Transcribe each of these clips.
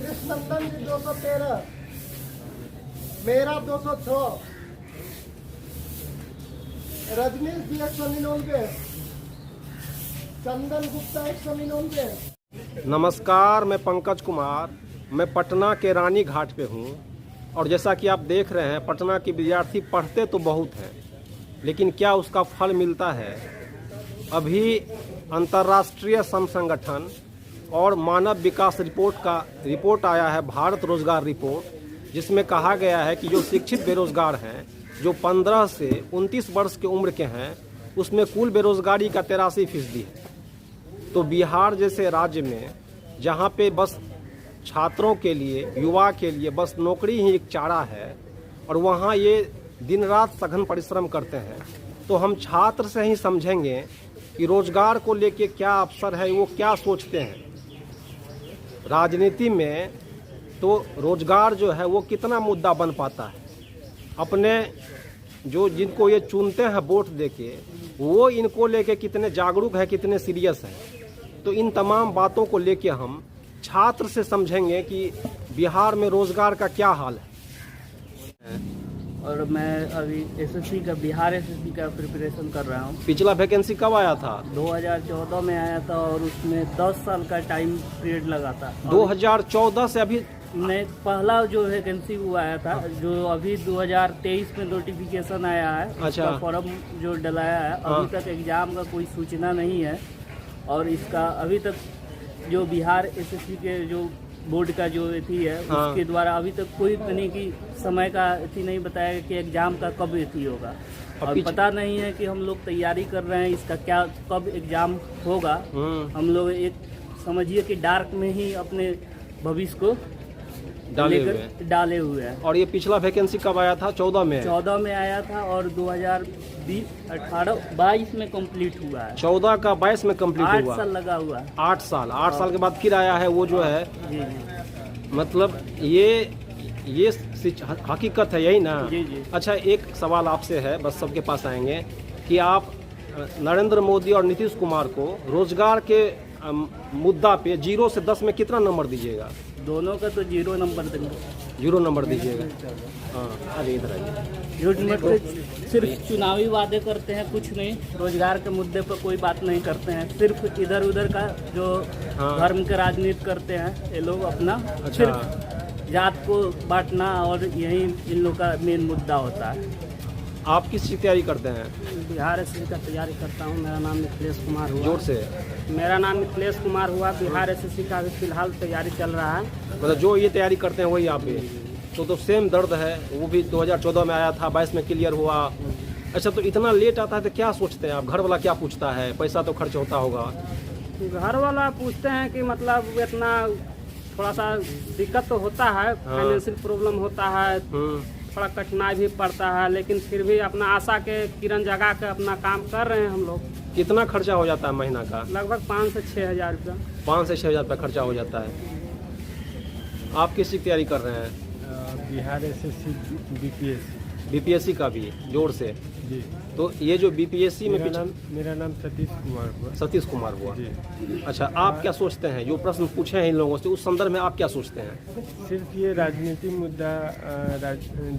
कृष्णनंदन जी 213, मेरा 206, रजनीश जी 199, चंदन गुप्ता 199। नमस्कार, मैं पंकज कुमार, मैं पटना के रानी घाट पे हूँ। और जैसा कि आप देख रहे हैं, पटना के विद्यार्थी पढ़ते तो बहुत हैं, लेकिन क्या उसका फल मिलता है? अभी अंतर्राष्ट्रीय श्रम संगठन और मानव विकास रिपोर्ट आया है, भारत रोजगार रिपोर्ट, जिसमें कहा गया है कि जो शिक्षित बेरोजगार हैं, जो 15 से 29 वर्ष की उम्र के हैं, उसमें कुल बेरोजगारी का 83% है। तो बिहार जैसे राज्य में, जहाँ पे बस छात्रों के लिए, युवा के लिए बस नौकरी ही एक चारा है, और वहाँ ये दिन रात सघन परिश्रम करते हैं, तो हम छात्र से ही समझेंगे कि रोजगार को लेके क्या अवसर है, वो क्या सोचते हैं। राजनीति में तो रोजगार जो है वो कितना मुद्दा बन पाता है। अपने जो जिनको ये चुनते हैं वोट देके, वो इनको लेके कितने जागरूक है, कितने सीरियस है। तो इन तमाम बातों को लेके हम छात्र से समझेंगे कि बिहार में रोजगार का क्या हाल है। और मैं अभी एसएससी का, बिहार एसएससी का प्रिपरेशन कर रहा हूँ। पिछला वैकेंसी कब आया था? 2014 में आया था, और उसमें 10 साल का टाइम पीरियड लगा था। 2014 से अभी नहीं, पहला जो वैकेंसी वो आया था, जो अभी 2023 में नोटिफिकेशन आया है। अच्छा। फॉर्म जो डलाया है, अभी तक एग्जाम का कोई सूचना नहीं है। और इसका अभी तक जो बिहार एसएससी के जो बोर्ड का जो एथी है, उसके द्वारा अभी तक कोई नहीं की समय का एथी नहीं बताया कि एग्जाम का कब एथी होगा। और पता नहीं है कि हम लोग तैयारी कर रहे हैं, इसका क्या कब एग्जाम होगा। हम लोग एक समझिए कि डार्क में ही अपने भविष्य को डाले हुए हैं। और ये पिछला वैकेंसी कब आया था? 14 में। 14 में आया था, और 2022 में कंप्लीट हुआ है। 14 का 22 में कंप्लीट हुआ। 8 साल लगा हुआ है। 8 साल के बाद फिर आया है वो जो है। जी। मतलब ये हकीकत है, यही ना? जी। अच्छा, एक सवाल आपसे है, बस सबके पास आएंगे, कि आप नरेंद्र मोदी और नीतीश कुमार को रोजगार के मुद्दा पे 0 से 10 में कितना नंबर दीजिएगा? दोनों का तो 0 नंबर देंगे। 0 नंबर दीजिएगा। हाँ, अरे इधर आइए। सिर्फ चुनावी वादे करते हैं, कुछ नहीं। रोजगार के मुद्दे पर कोई बात नहीं करते हैं। सिर्फ इधर उधर का जो धर्म के राजनीति करते हैं ये लोग अपना। अच्छा। सिर्फ जात को बांटना, और यही इन लोग का मेन मुद्दा होता है। आप किस चीज़ की तैयारी करते हैं? बिहार एसएससी का तैयारी करता हूँ। मेरा नाम मिथिलेश कुमार हुआ। जोर से। मेरा नाम मिथिलेश कुमार हुआ। बिहार एसएससी का भी फिलहाल तैयारी चल रहा है। मतलब जो ये तैयारी करते हैं वही आप भी? तो सेम दर्द है। वो भी 2014 में आया था, 22 में क्लियर हुआ। अच्छा, तो इतना लेट आता है तो क्या सोचते हैं आप? घर वाला क्या पूछता है? पैसा तो खर्च होता होगा। घर वाला पूछते हैं कि मतलब इतना थोड़ा सा दिक्कत तो होता है, फाइनेंशियल प्रॉब्लम होता है, थोड़ा कठिनाई भी पड़ता है, लेकिन फिर भी अपना आशा के किरण जगा के अपना काम कर रहे हैं हम लोग। कितना खर्चा हो जाता है महीना का? लगभग 5 से 6 हज़ार रुपया। 5 से 6 हज़ार रुपया खर्चा हो जाता है। आप किस की तैयारी कर रहे हैं? बिहार एसएससी बीपीएससी का भी जोर से जी। तो ये जो बीपीएससी में मेरा नाम सतीश कुमार हुआ जी। अच्छा, आप क्या सोचते हैं? जो प्रश्न पूछे हैं इन लोगों से, उस संदर्भ में आप क्या सोचते हैं? सिर्फ ये राजनीतिक मुद्दा,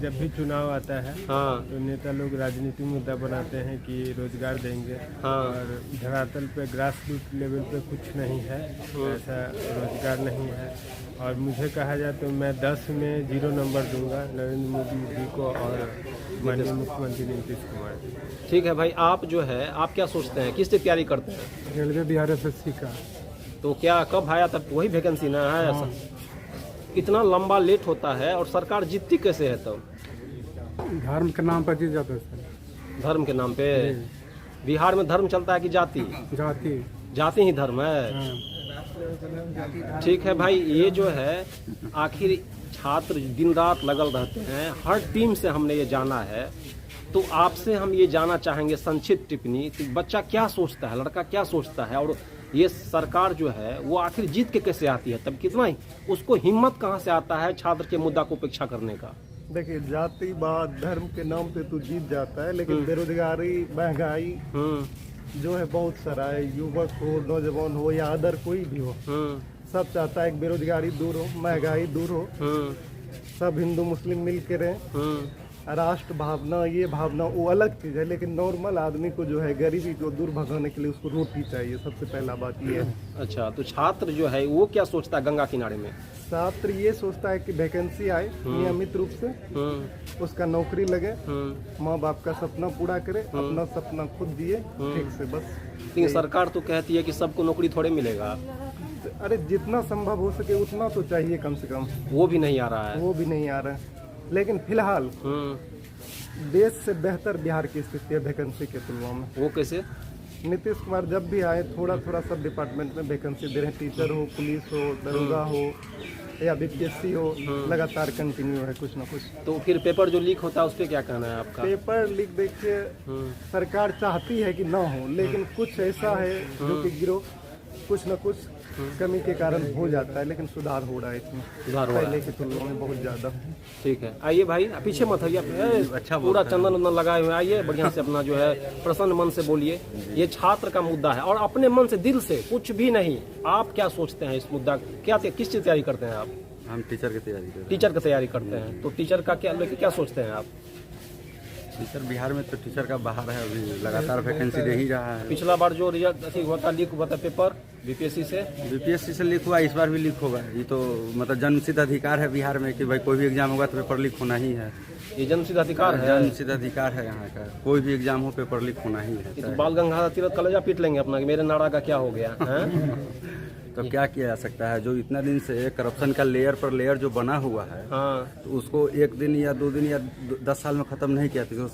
जब भी चुनाव आता है तो नेता लोग राजनीतिक मुद्दा बनाते हैं कि रोजगार देंगे। और धरातल पे, ग्रास रूट लेवल पे कुछ नहीं है, ऐसा रोजगार नहीं है। और मुझे कहा जाए तो मैं 10 में 0 नंबर दूंगा नरेंद्र मोदी जी को और माननीय मुख्यमंत्री नीतीश कुमार। ठीक है भाई, आप जो है, आप क्या सोचते हैं? किससे तैयारी करते हैं? रेलवे बिहार एसएससी का। तो क्या कब आया तब वही वैकेंसी ना है? ऐसा इतना लंबा लेट होता है, और सरकार जीतती कैसे है तब? धर्म के नाम पर जीत जाता है सर। धर्म के नाम पे? बिहार में धर्म चलता है कि जाति? जाति ही धर्म है। ठीक है भाई, ये जो है आखिर छात्र दिन रात लगल रहते हैं, हर टीम से हमने ये जाना है। तो आपसे हम ये जानना चाहेंगे संक्षिप्त टिप्पणी, तो बच्चा क्या सोचता है, लड़का क्या सोचता है, और ये सरकार जो है वो आखिर जीत के कैसे आती है? तब कितना ही उसको हिम्मत कहाँ से आता है छात्र के मुद्दा को उपेक्षा करने का? देखिए, जातिवाद धर्म के नाम पे तो जीत जाता है, लेकिन बेरोजगारी, महंगाई जो है बहुत सारा है। युवक हो, नौजवान हो या अदर कोई भी हो, सब चाहता है कि बेरोजगारी दूर हो, महंगाई दूर हो, सब हिंदू मुस्लिम मिल के रहें। राष्ट्र भावना, ये भावना वो अलग चीज़ है, लेकिन नॉर्मल आदमी को जो है गरीबी को दूर भगाने के लिए उसको रोटी चाहिए, सबसे पहला बात ये है। अच्छा, तो छात्र जो है वो क्या सोचता है गंगा किनारे में? छात्र ये सोचता है कि वैकेंसी आए नियमित रूप से, उसका नौकरी लगे, माँ बाप का सपना पूरा करे, अपना सपना खुद दिए ठीक से, बस। लेकिन सरकार तो कहती है कि सबको नौकरी थोड़े मिलेगा। अरे जितना संभव हो सके उतना तो चाहिए कम से कम, वो भी नहीं आ रहा है। वो भी नहीं आ रहा है। लेकिन फिलहाल देश से बेहतर बिहार की स्थिति है वैकेंसी के तुलना में। वो कैसे? नीतीश कुमार जब भी आए थोड़ा थोड़ा सब डिपार्टमेंट में वैकेंसी दे रहे हैं, टीचर हो, पुलिस हो, दरोगा हो या बीपीएससी हो, लगातार कंटिन्यू है कुछ ना कुछ। तो फिर पेपर जो लीक होता है उस पर क्या कहना है आपका? पेपर लीक देखिए, सरकार चाहती है कि ना हो, लेकिन कुछ ऐसा है जो कि गिरो कुछ न कुछ कमी के कारण हो जाता है, लेकिन सुधार हो रहा है इसमें, सुधार हो रहा है पहले की तुलना में बहुत ज्यादा। ठीक है, आइए भाई, पीछे मत आइए, अच्छा पूरा चंदन वंदन लगाए हुए, आइए बढ़िया से अपना जो है प्रसन्न मन से बोलिए। ये छात्र का मुद्दा है और अपने मन से दिल से कुछ भी नहीं। आप क्या सोचते हैं इस मुद्दा, क्या किस चीज तैयारी करते हैं आप? हम टीचर की तैयारी करते हैं। टीचर की तैयारी करते हैं, तो टीचर का क्या लेके क्या सोचते हैं आप? टीचर बिहार में तो टीचर का बाहर है, अभी लगातार वैकेंसी दे ही रहा है। पिछला बार जो रिजल्ट अथी हुआ था, लीक हुआ था पेपर बीपीएससी से लीक हुआ, इस बार भी लीक होगा। ये तो मतलब जन्मसिद्ध अधिकार है बिहार में कि भाई कोई भी एग्जाम होगा तो पेपर लीक होना ही है। ये जन्मसिद्ध अधिकार है, जन्मसिद्ध अधिकार है यहाँ का, कोई भी एग्जाम हो पेपर लीक होना ही है। तो बाल गंगाधर तिलक कलेजा पीट लेंगे अपना कि मेरे नारा का क्या हो गया है? तो क्या किया जा सकता है, जो इतना दिन से करप्शन का लेयर पर लेयर जो बना हुआ है, तो उसको एक दिन या 2 दिन या 10 साल में खत्म नहीं किया, तो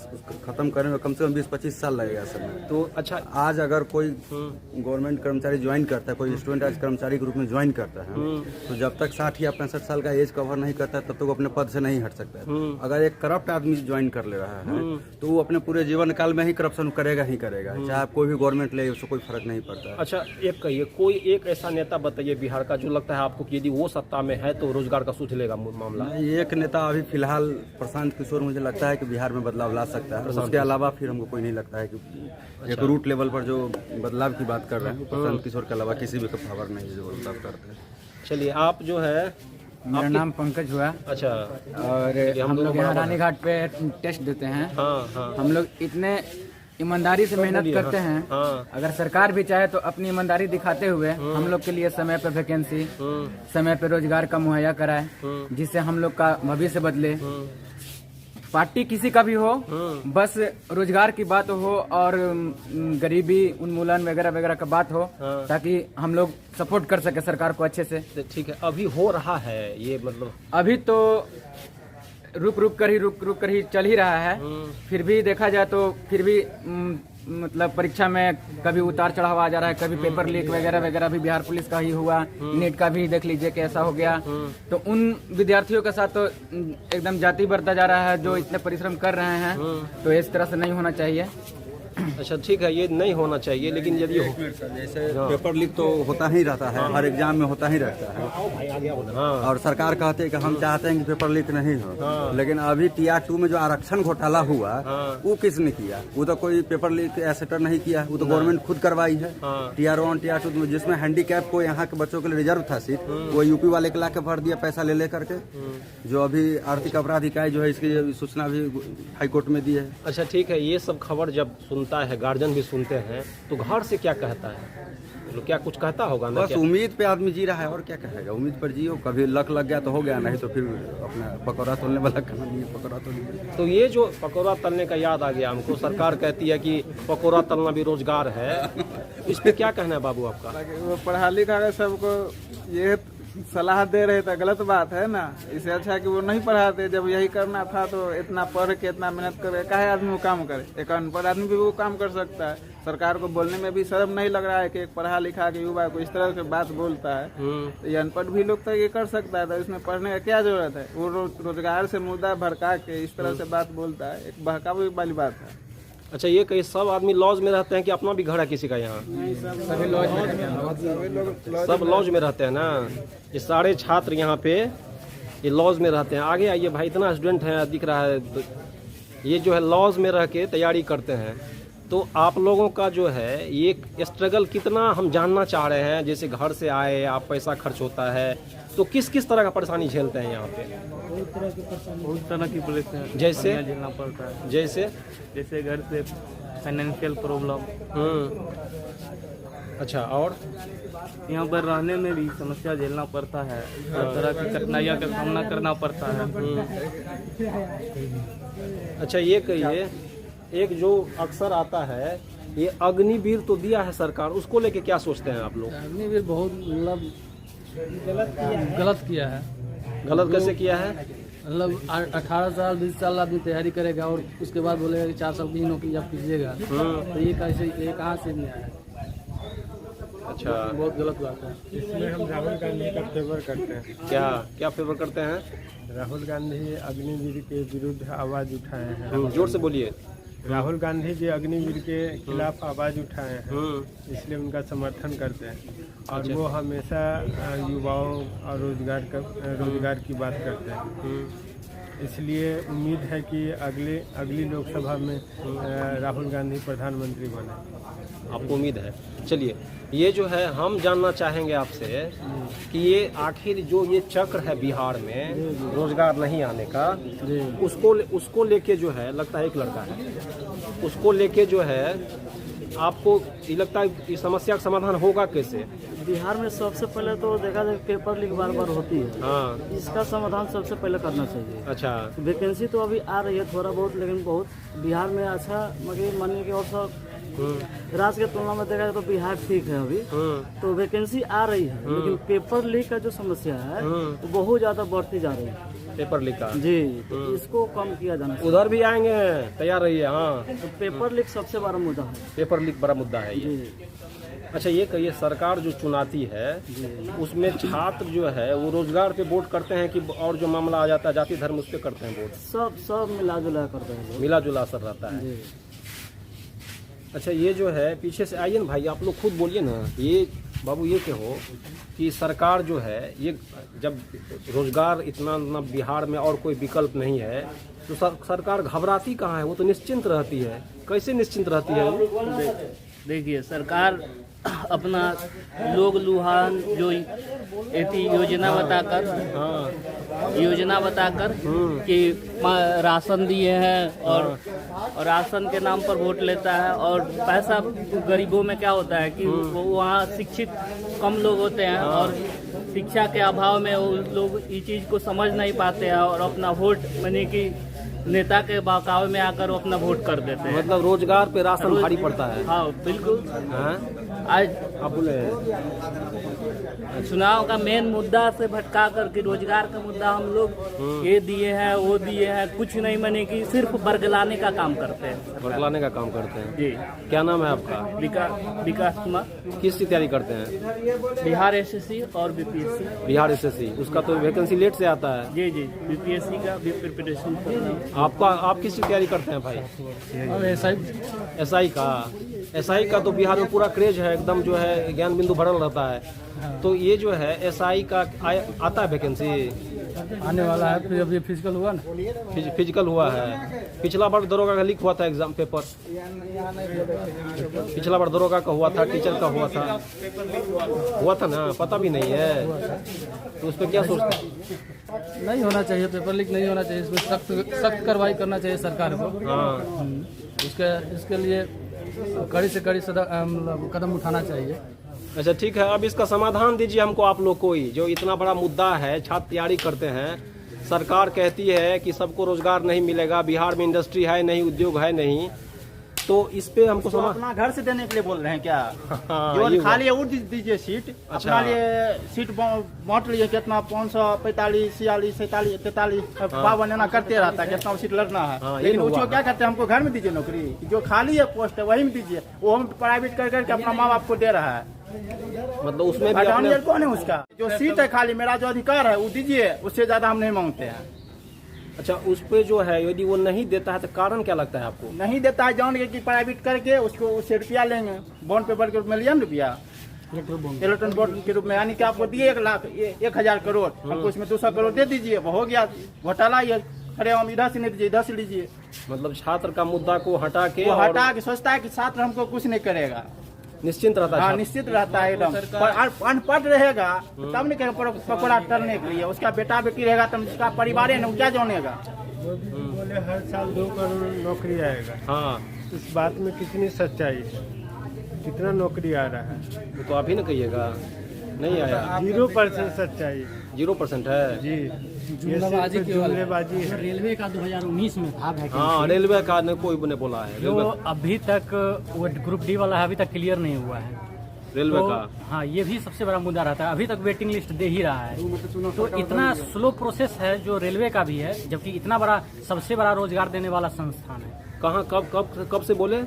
खत्म करने में कम से कम 20-25 साल लगेगा समय। तो अच्छा, आज अगर कोई गवर्नमेंट कर्मचारी ज्वाइन करता है, कोई स्टूडेंट आज कर्मचारी के रूप में ज्वाइन करता है, तो जब तक 60 या 65 साल का एज कवर नहीं करता है तब तक वो अपने पद से नहीं हट सकता है। अगर एक करप्ट आदमी ज्वाइन कर ले रहा है तो वो अपने पूरे जीवन काल में ही करप्शन करेगा ही करेगा, चाहे आप कोई भी गवर्नमेंट ले, उससे कोई फर्क नहीं पड़ता। अच्छा, एक कहिए, कोई एक ऐसा नेता बताइए बिहार का जो लगता है आपको कि यदि वो सत्ता में है तो रोजगार का सूझ लेगा मामला? एक नेता अभी फिलहाल प्रशांत किशोर मुझे लगता है कि बिहार में बदलाव ला सकता है, उसके अलावा फिर हमको कोई नहीं लगता है कि एक रूट लेवल पर जो बदलाव की बात कर रहे हैं प्रशांत किशोर के अलावा किसी भी का पावर नहीं है जो बदलाव करते हैं। चलिए, आप जो है, मेरा नाम पंकज हुआ। अच्छा, और हम लोग यहाँ रानीघाट पे टेस्ट देते हैं। हम लोग इतने ईमानदारी से मेहनत करते हैं, अगर सरकार भी चाहे तो अपनी ईमानदारी दिखाते हुए हम लोग के लिए समय पे वैकेंसी, समय पे रोजगार का मुहैया कराए, जिससे हम लोग का भविष्य बदले। पार्टी किसी का भी हो, बस रोजगार की बात हो और गरीबी उन्मूलन वगैरह वगैरह का बात हो, ताकि हम लोग सपोर्ट कर सके सरकार को अच्छे से। ठीक है, अभी हो रहा है ये, मतलब अभी तो रुक रुक कर ही चल ही रहा है। फिर भी देखा जाए तो फिर भी मतलब परीक्षा में कभी उतार चढ़ाव आ जा रहा है, कभी पेपर लीक वगैरह वगैरह भी बिहार पुलिस का ही हुआ, नीट का भी देख लीजिए कैसा हो गया। तो उन विद्यार्थियों के साथ तो एकदम जाति बढ़ता जा रहा है जो इतने परिश्रम कर रहे हैं, तो इस तरह से नहीं होना चाहिए। अच्छा, ठीक है, ये नहीं होना चाहिए, लेकिन यदि जैसे पेपर लीक तो होता ही रहता है, हर एग्जाम में होता ही रहता है। और सरकार कहते हैं कि हम चाहते हैं कि पेपर लीक नहीं हो, लेकिन अभी TR 2 में जो आरक्षण घोटाला हुआ वो किसने किया? वो तो कोई पेपर लीक एसेटर नहीं किया, वो तो गवर्नमेंट खुद करवाई है। TR 1 TR 2 में जिसमें हैंडीकैप को यहाँ के बच्चों के लिए रिजर्व था सीट, वो यूपी वाले के ला के भर दिया पैसा ले करके, जो अभी आर्थिक अपराध इकाई जो है इसकी सूचना भी हाईकोर्ट में दी है। अच्छा, ठीक है, ये सब खबर जब सुनता है, गार्जियन भी सुनते हैं, तो घर से क्या कहता है? तो क्या कुछ कहता होगा ना? बस उम्मीद पे आदमी जी रहा है, और क्या कहेगा? उम्मीद पर जियो, कभी लक लग गया तो हो गया, नहीं तो फिर अपना पकौड़ा तोलने वाला कहानी है, पकौड़ा तोलने। तो ये जो पकौड़ा तलने का याद आ गया हमको, सरकार कहती है कि पकौड़ा तलना भी रोजगार है, इस पे क्या कहना है बाबू आपका? वो पढ़ा लिखा है, सबको ये सलाह दे रहे थे, गलत बात है ना। इससे अच्छा कि वो नहीं पढ़ाते, जब यही करना था तो इतना पढ़ के इतना मेहनत करे, काहे आदमी वो काम करे? एक अनपढ़ आदमी भी वो काम कर सकता है। सरकार को बोलने में भी शर्म नहीं लग रहा है कि एक पढ़ा लिखा के युवा को इस तरह से बात बोलता है। तो ये अनपढ़ भी लोग तो ये कर सकता है, तो इसमें पढ़ने का क्या जरूरत है? वो रोजगार से मुद्दा भड़का के इस तरह से बात बोलता है, एक बहकावे वाली बात है। अच्छा, ये कहीं सब आदमी लॉज में रहते हैं कि अपना भी घर है किसी का यहाँ? सभी लॉज में, सब लॉज में रहते हैं ना। ये सारे छात्र यहाँ पे ये लॉज में रहते हैं। आगे आइए भाई, इतना स्टूडेंट है दिख रहा है, ये जो है लॉज में रह के तैयारी करते हैं। तो आप लोगों का जो है ये स्ट्रगल कितना हम जानना चाह रहे हैं। जैसे घर से आए आप, पैसा खर्च होता है, तो किस किस तरह का परेशानी झेलते हैं यहाँ पे? बहुत तरह की परेशानी, बहुत तरह की परेशानी जैसे झेलना पड़ता है। जैसे घर से फाइनेंशियल प्रॉब्लम। अच्छा, और यहाँ पर रहने में भी समस्या झेलना पड़ता है, हर तरह की कठिनाइयों का सामना करना पड़ता है। अच्छा, ये कहिए, एक जो अक्सर आता है ये अग्निवीर तो दिया है सरकार, उसको लेके क्या सोचते हैं आप लोग? अग्निवीर बहुत मतलब गलत किया है। गलत कैसे किया है? मतलब 18 साल 20 साल आदमी तैयारी करेगा और उसके बाद बोलेगा कि 4 साल की नौकरी जब कीजिएगा, तो ये कैसे, ये कहाँ से नहीं आया? अच्छा, बहुत गलत बात है। इसमें हम राहुल गांधी का फेवर करते हैं। क्या फेवर करते हैं? राहुल गांधी अग्निवीर के विरुद्ध आवाज उठाए हैं। जोर से बोलिए। राहुल गांधी जी अग्निवीर के खिलाफ आवाज उठाए हैं, इसलिए उनका समर्थन करते हैं। और वो हमेशा युवाओं और रोजगार की बात करते हैं। इसलिए उम्मीद है कि अगली लोकसभा में राहुल गांधी प्रधानमंत्री बने। आपको उम्मीद है? चलिए, ये जो है हम जानना चाहेंगे आपसे कि ये आखिर जो ये चक्र है बिहार में रोजगार नहीं आने का, उसको लेके जो है, लगता है एक लड़का है, उसको लेके जो है आपको ये लगता है इस समस्या का समाधान होगा कैसे? बिहार में सबसे पहले तो देखा जाए पेपर लीक बार बार होती है। हाँ, इसका समाधान सबसे पहले करना चाहिए। अच्छा, वैकेंसी तो अभी आ रही है थोड़ा बहुत, लेकिन बहुत बिहार में अच्छा मतलब मानिए कि और सब राज्य की तुलना में देखा जाए तो बिहार ठीक है अभी, तो वैकेंसी आ रही है, लेकिन पेपर लीक का जो समस्या है वो बहुत ज्यादा बढ़ती जा रही है। पेपर लीक का जी, तो इसको कम किया जाना चाहिए। उधर भी आएंगे, तैयार रहिए। हाँ, तो पेपर लीक सबसे बड़ा मुद्दा है। पेपर लीक बड़ा मुद्दा है ये। जी। अच्छा, ये कहिए, सरकार जो चुनाती है उसमें छात्र जो है वो रोजगार पे वोट करते हैं कि और जो मामला आ जाता है जाति धर्म उस पे करते हैं वोट? सब मिला जुला करते हैं लोग। मिला जुला असर रहता है। जी। अच्छा, ये जो है पीछे से आइए ना भाई, आप लोग खुद बोलिए ना। ये बाबू ये कहो कि सरकार जो है ये जब रोजगार इतना बिहार में और कोई विकल्प नहीं है तो सरकार घबराती कहाँ है? वो तो निश्चिंत रहती है। कैसे निश्चिंत रहती है? देखिए, सरकार अपना लोग लुहान जो योजना बताकर कि राशन दिए हैं और राशन के नाम पर वोट लेता है। और पैसा गरीबों में क्या होता है कि वो वहाँ शिक्षित कम लोग होते हैं और शिक्षा के अभाव में वो लोग इस चीज़ को समझ नहीं पाते हैं और अपना वोट माने कि नेता के बहकावे में आकर वो अपना वोट कर देते हैं। मतलब रोजगार पे राशन भारी पड़ता है। हाँ बिल्कुल। आज आप बोले चुनाव का मेन मुद्दा से भटका कर के रोजगार का मुद्दा हम लोग ये दिए हैं वो दिए हैं, कुछ नहीं माने कि सिर्फ बरगलाने का काम करते हैं। बरगलाने का काम करते हैं। जी। क्या नाम है आपका? विकास कुमार। किस की तैयारी करते हैं? बिहार एसएससी और बीपीएससी। बिहार एसएससी, उसका तो वैकेंसी लेट से आता है। जी जी, बीपीएससी का भी प्रिपरेशन कर रहे हैं। आप किस की तैयारी करते हैं भाई? एसआई का तो बिहार में पूरा क्रेज है, एकदम जो है ज्ञान बिंदु भरल रहता है। तो ये जो है एसआई का आता है वैकेंसी? आने वाला है, फिर अभी फिजिकल हुआ ना। फिजिकल हुआ है। पिछला बार दरोगा का लीक हुआ था एग्जाम पेपर, पिछला बार दरोगा का हुआ था, टीचर का हुआ था ना, पता भी नहीं है। तो उस पर क्या सोचते हैं? नहीं होना चाहिए, पेपर लीक नहीं होना चाहिए, इसमें सख्त कार्रवाई करना चाहिए सरकार को। हाँ, इसके लिए कड़ी से कड़ी कदम उठाना चाहिए। अच्छा ठीक है, अब इसका समाधान दीजिए हमको आप लोग। कोई जो इतना बड़ा मुद्दा है, छात्र तैयारी करते हैं, सरकार कहती है कि सबको रोजगार नहीं मिलेगा, बिहार में इंडस्ट्री है नहीं, उद्योग है नहीं, तो इस पे हमको तो अपना घर से देने के लिए बोल रहे हैं क्या? हाँ, जो खाली उड़ दीजिए सीट। अच्छा। अपना लिए सीट बांट लीजिए, कितना 545, 46, 47, 43 52 एना करते रहता है, कितना सीट लड़ना है। हाँ, लेकिन हुआ उसको क्या करते हैं, हमको घर में दीजिए नौकरी, जो खाली है पोस्ट है वही में दीजिए। वो हम प्राइवेट कर करके अपना माँ बाप को दे रहा है। मतलब उसमें भी अपने कौन है उसका? जो सीट है खाली, मेरा जो अधिकार है वो दीजिए, उससे ज्यादा हम नहीं मांगते हैं। अच्छा, उस पे जो है यदि वो नहीं देता है तो कारण क्या लगता है आपको? नहीं देता है जान के कि प्राइवेट करके उसको उससे रुपया लेंगे, बॉन्ड पेपर के रूप में लिया ना रुपया, इलेक्ट्रॉन बॉन्ड के रूप में, यानी कि आपको दिए 1 लाख 1000 करोड़, हमको उसमें 200 करोड़ दे दीजिए, वो हो गया घोटाला। ये अरे हम इधर से नहीं दीजिए, इधर से लीजिए। मतलब छात्र का मुद्दा को हटा के वो और हटा के सोचता है कि छात्र हमको कुछ नहीं करेगा। निश्चिंत रहता है हाँ, छात्र। निश्चित रहता है एकदम। पर अनपढ़ रहेगा तब नहीं पकड़ा करने के लिए, उसका बेटा बेटी रहेगा तब उसका परिवार है ना, क्या जानेगा। बोले हर साल 2 करोड़ नौकरी आएगा। हाँ, इस बात में कितनी सच्चाई है? कितना नौकरी आ रहा है? वो तो आप ही ना कहिएगा, नहीं आया। 0% सच्चाई 0% है जी। जुमलाबाजी जुमलेबाजी है। रेलवे का 2019 में था वैकेंसी, हाँ, रेलवे का ने कोई ने बोला है, जो रेलवे अभी तक वो ग्रुप डी वाला है, अभी तक क्लियर नहीं हुआ है। रेलवे तो का। हाँ, ये भी सबसे बड़ा मुद्दा रहता है, अभी तक वेटिंग लिस्ट दे ही रहा है। तो इतना स्लो प्रोसेस है जो रेलवे का भी है, जबकि इतना बड़ा सबसे बड़ा रोजगार देने वाला संस्थान है। कहाँ कब से बोले?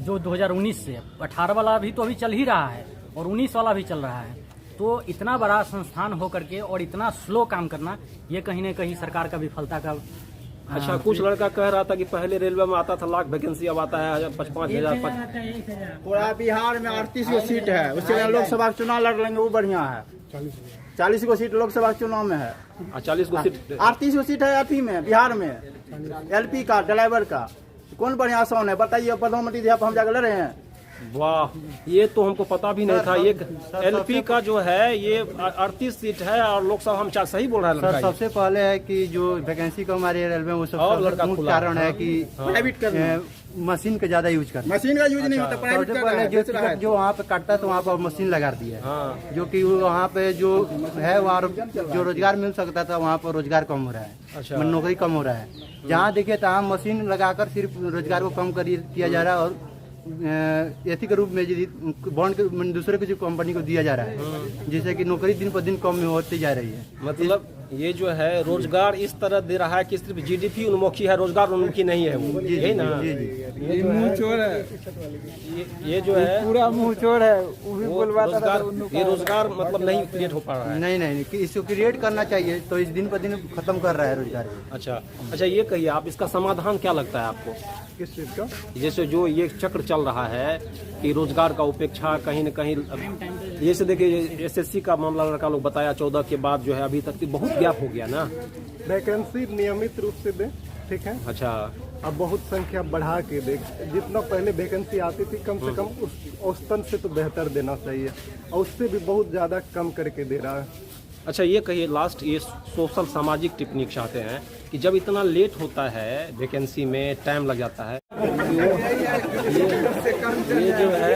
जो 2019 से 18 वाला भी तो अभी चल ही रहा है और 19 वाला भी चल रहा है। तो इतना बड़ा संस्थान हो करके और इतना स्लो काम करना, ये कहीं न कहीं सरकार का विफलता का। अच्छा, कुछ लड़का कह रहा था कि पहले रेलवे में आता था लाख वैकेंसी, अब आता है 55,000। पूरा बिहार में 38 गो सीट है, उससे लोकसभा चुनाव लड़ लेंगे, वो बढ़िया है। 40 गो सीट लोकसभा चुनाव में है, 40 गो सीट। 38 गो सीट है अथी में बिहार में, LP का ड्राइवर का। कौन बढ़िया आसान है बताइए, प्रधानमंत्री जी हम जाकर लड़ रहे हैं। वाह, ये तो हमको पता भी नहीं था। ये LP का जो है ये 38 सीट है और लोकसभा हम 4, सही बोल रहा है सर। लड़का। सबसे पहले है कि जो वैकेंसी का हमारे रेलवे में वो और लड़का सबसे मुख्य खुला। कारण है कि प्राइवेट करना, मशीन का ज्यादा यूज करना। मशीन का यूज नहीं होता, प्राइवेट सबसे कर रहा पहले है, जो बेच रहा है। जो वहाँ पे काटता है तो वहाँ पर मशीन लगा दिया है, हाँ, जो कि वहाँ पे जो है वहाँ जो रोजगार मिल सकता था वहाँ पर रोजगार कम हो रहा है। अच्छा। नौकरी कम हो रहा है। जहाँ देखिए तहाँ मशीन लगाकर सिर्फ रोजगार को कम किया जा रहा है और एथी के रूप में बॉन्ड दूसरे किसी कंपनी को दिया जा रहा है, जिससे कि नौकरी दिन पर दिन कम होती जा रही है। मतलब ये जो है रोजगार इस तरह दे रहा है कि सिर्फ GDP उन्मुखी है, रोजगार उन्मुखी नहीं है वो, जी यही ना? जी जी। ये मुंह चोर है, ये जो है पूरा मुंह चोर है। वो भी वो बोलवाता था रोजगार, ये रोजगार मतलब नहीं क्रिएट हो पा रहा है। नहीं कि इसको क्रिएट करना चाहिए, तो इस दिन पर दिन खत्म कर रहा है रोजगार को। अच्छा, ये कहिए आप, इसका समाधान क्या लगता है आपको? किस चीज का? जैसे जो ये चक्र चल रहा है कि रोजगार का उपेक्षा कहीं न कहीं, जैसे देखिए SSC का मामला लड़का लोग बताया 14 के बाद जो है अभी तक की बहुत गैप हो गया ना। वैकेंसी नियमित रूप से दे, ठीक है। अच्छा, अब बहुत संख्या बढ़ा के दे, जितना पहले वैकेंसी आती थी कम से कम उस औसतन से तो बेहतर देना चाहिए, और उससे भी बहुत ज्यादा कम करके दे रहा है। अच्छा, ये कहिए लास्ट, ये सोशल सामाजिक टिप्पणी चाहते हैं कि जब इतना लेट होता है वैकेंसी में, टाइम लग जाता है, ये जो है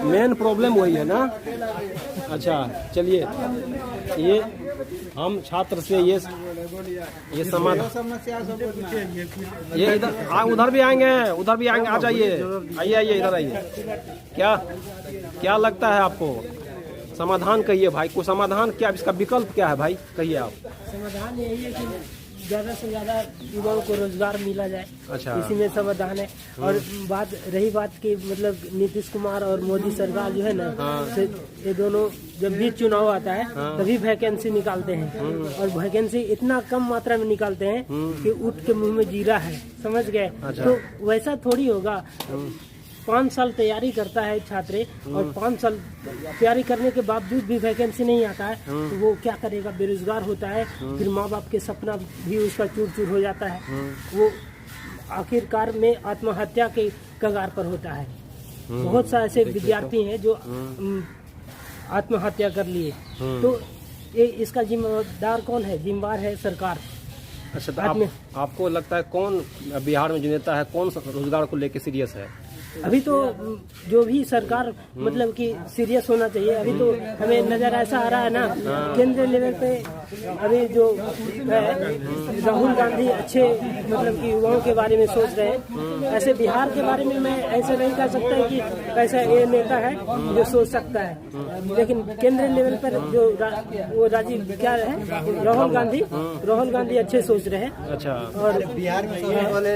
मेन प्रॉब्लम वही है ना। अच्छा, चलिए, ये हम छात्र से ये समाधान, ये इधर उधर भी आएंगे, आ जाइए, आइए इधर आइए। क्या लगता है आपको? समाधान कहिए भाई, कोई समाधान क्या, इसका विकल्प क्या है भाई, कहिए आप। समाधान यही है कि ज़्यादा से ज़्यादा युवाओं को रोजगार मिला जाए। अच्छा, इसी में समाधान है। और रही बात की मतलब नीतीश कुमार और मोदी सरकार जो है ना, ये दोनों जब भी चुनाव आता है तभी वैकेंसी निकालते हैं, और वैकेंसी इतना कम मात्रा में निकालते हैं कि ऊँट के मुंह में जीरा है, समझ गए। तो वैसा थोड़ी होगा। 5 साल तैयारी करता है छात्र, और 5 साल तैयारी करने के बावजूद भी वैकेंसी नहीं आता है, तो वो क्या करेगा? बेरोजगार होता है, फिर माँ बाप के सपना भी उसका चूर चूर हो जाता है, वो आखिरकार में आत्महत्या के कगार पर होता है। बहुत सारे ऐसे विद्यार्थी हैं जो आत्महत्या कर लिए। तो ये इसका जिम्मेदार कौन है? जिम्मेदार है सरकार। अच्छा, तो आपको लगता है कौन बिहार में जो नेता है, कौन रोजगार को लेके सीरियस है? अभी तो जो भी सरकार मतलब कि सीरियस होना चाहिए। अभी तो हमें नजर ऐसा आ रहा है ना, केंद्रीय लेवल पे अभी जो है राहुल गांधी अच्छे मतलब कि युवाओं के बारे में सोच रहे हैं। ऐसे बिहार के बारे में मैं ऐसे नहीं कह सकता कि ऐसा ये नेता है जो सोच सकता है, लेकिन केंद्रीय लेवल पर जो वो राजीव क्या है, राहुल गांधी अच्छे सोच रहे हैं। अच्छा, और बिहार में सबसे पहले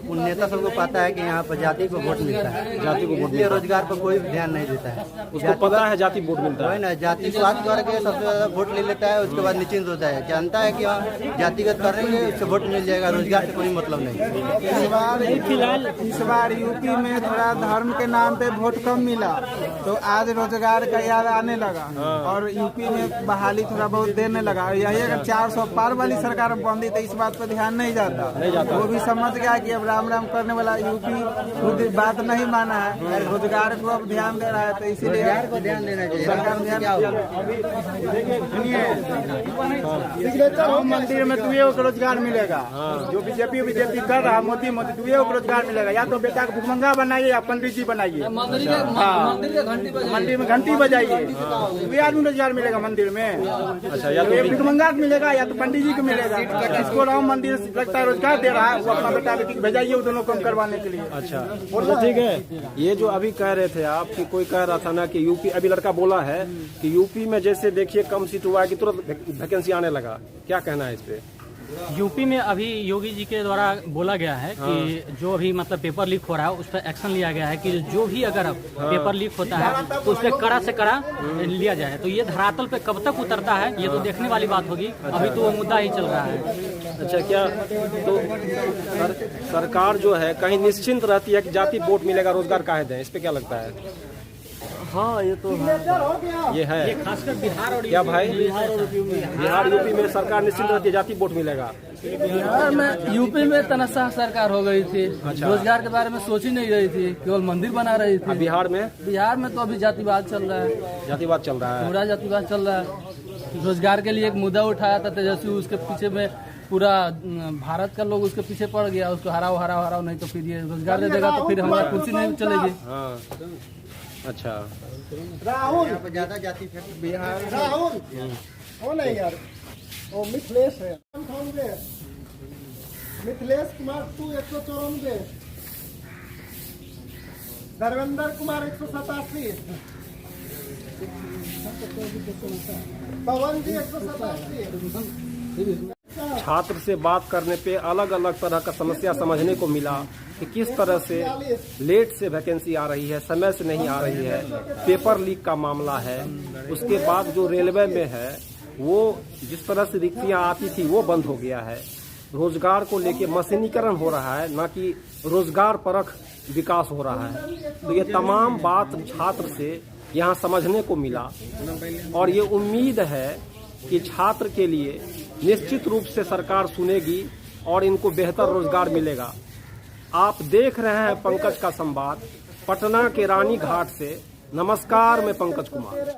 उन नेता सबको पता है कि यहाँ पर जाति को वोट मिले, मिलता है, जाति को वोट इसलिए रोजगार पर कोई ध्यान नहीं देता है। उसको पता है जाति वोट मिलता है ना, जाति स्वार्थ करके सबसे ज्यादा वोट ले लेता है, उसके बाद निश्चिंत होता है, जानता है कि हाँ जातिगत करेंगे उससे वोट मिल जाएगा, रोजगार से कोई मतलब नहीं। फिलहाल इस बार यूपी में थोड़ा धर्म के नाम पे वोट कम मिला, तो आज रोजगार का याद आने लगा और यूपी में बहाली थोड़ा बहुत देने लगा। यही अगर 400 पार वाली सरकार बनती तो इस बात पर ध्यान नहीं जाता। वो भी समझ गया कि अब राम राम करने वाला यूपी खुद बात नहीं माना है, रोजगार को अब ध्यान दे रहा है, तो इसीलिए ध्यान देना चाहिए। सरकार ध्यान राम मंदिर में तुझे को रोजगार मिलेगा, जो बीजेपी कर रहा मोदी तुझे को रोजगार मिलेगा। या तो बेटा को भुखमंगा बनाइए या पंडित जी बनाइए, मंदिर में घंटी बजाइए, तुझे आदमी रोजगार मिलेगा मंदिर में। अच्छा, या तो भुखमंगा को मिलेगा या तो पंडित जी को मिलेगा। इसको राम मंदिर लगता है रोजगार दे रहा है, वो अपना बेटा बेटी भेजाइए वो दोनों काम करवाने के लिए। अच्छा ठीक है। ये जो अभी कह रहे थे आप कि कोई कह रहा था ना कि यूपी, अभी लड़का बोला है कि यूपी में जैसे देखिए कम सीट हुआ है कि तुरंत वैकेंसी आने लगा, क्या कहना है इस पे? यूपी में अभी योगी जी के द्वारा बोला गया है कि जो अभी मतलब पेपर लीक हो रहा है उस पर एक्शन लिया गया है कि जो भी अगर पेपर लीक होता है तो उस पर कड़ा से कड़ा लिया जाए। तो ये धरातल पे कब तक उतरता है ये तो देखने वाली बात होगी। अभी तो वो मुद्दा ही चल रहा है। अच्छा, क्या तो सरकार जो है कहीं निश्चिंत रहती है कि जाति वोट मिलेगा, रोजगार काहे दें, इस पे क्या लगता है? हाँ ये तो ये है खासकर बिहार और क्या भाई? बिहार यूपी में सरकार निश्चिंत रहती है जाति वोट मिलेगा। बिहार में यूपी में तनख्वाह सरकार हो गई थी, रोजगार के बारे में सोच ही नहीं रही थी, केवल मंदिर बना रही थी। बिहार में तो अभी जातिवाद चल रहा है, जातिवाद चल रहा है, पूरा जातिवाद चल रहा है। रोजगार के लिए एक मुद्दा उठाया था तेजस्वी, उसके पीछे में पूरा भारत का लोग उसके पीछे पड़ गया, उसको हराओ नहीं तो फिर ये रोजगार दे देगा तो फिर हमारा कुर्सी नहीं चलेगी। अच्छा, राहुल ज्यादा जाति बिहार राहुल हो नहीं यार, वो मिथिलेश है, मिथिलेश कुमार 194, धर्मेंद्र कुमार 187, पवन जी 187। छात्र से बात करने पे अलग अलग तरह का समस्या समझने को मिला कि किस तरह से लेट से वैकेंसी आ रही है, समय से नहीं आ रही है, पेपर लीक का मामला है। उसके बाद जो रेलवे में है वो जिस तरह से रिक्तियां आती थी वो बंद हो गया है। रोजगार को लेके मशीनीकरण हो रहा है, ना कि रोजगार परख विकास हो रहा है। तो ये तमाम बात छात्र से यहाँ समझने को मिला और ये उम्मीद है कि छात्र के लिए निश्चित रूप से सरकार सुनेगी और इनको बेहतर रोजगार मिलेगा। आप देख रहे हैं पंकज का संवाद पटना के रानी घाट से। नमस्कार, मैं पंकज कुमार।